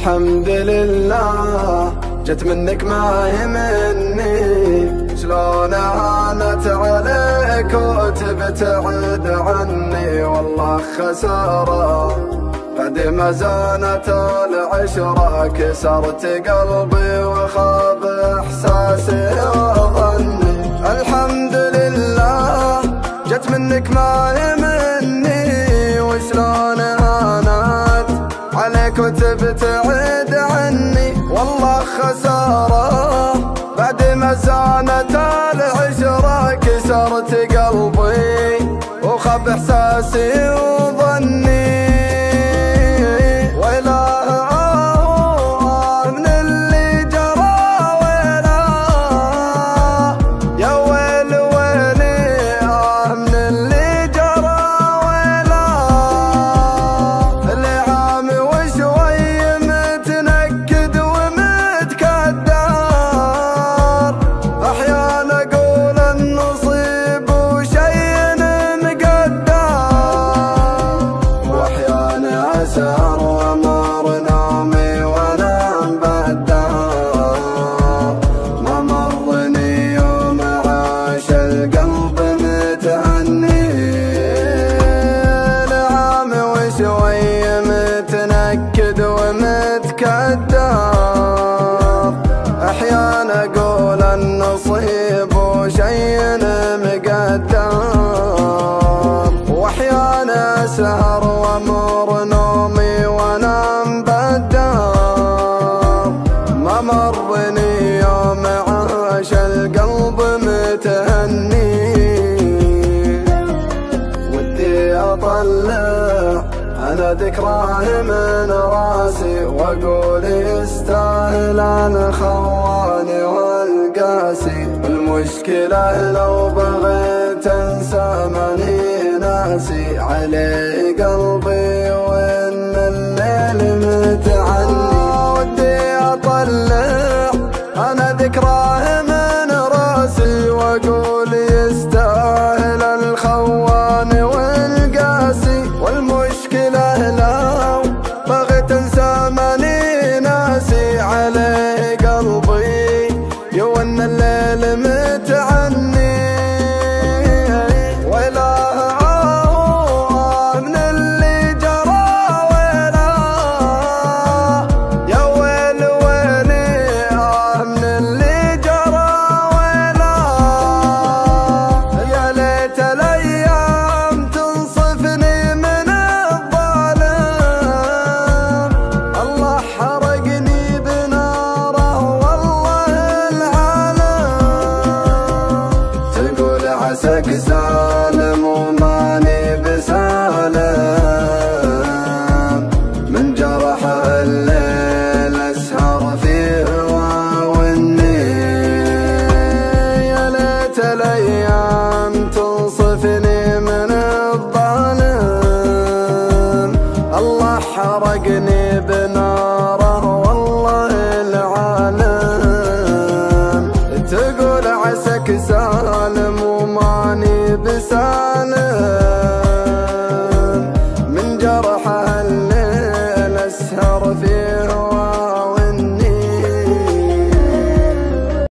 الحمد لله جت منك ما هي مني، شلون هانت عليك وتبتعد عني، والله خسارة بعد ما زانت العشرة، كسرت قلبي وخاب احساسي وظني. الحمد لله جت منك ما هي مني، وشلون هانت عليك وتبتعد عني، والله خسارة بعد ما زانت العشرة، كسرت قلبي وخاب احساسي وظني. سهر ومر نومي وانا مبدار، ما مرني يوم عاش القلب متهني، العام وشوي متنكد ومتكدر، احيانا اقول النصيب وشي مقدر، واحيانا سهر ومر نومي وانا مبدر، ما مرني يوم عاش القلب متهني. ودي اطلع انا ذكراه من راسي، واقول يستاهل الخواني والقاسي، المشكلة لو بغيت انسى ماني ناسي، عليه قلبي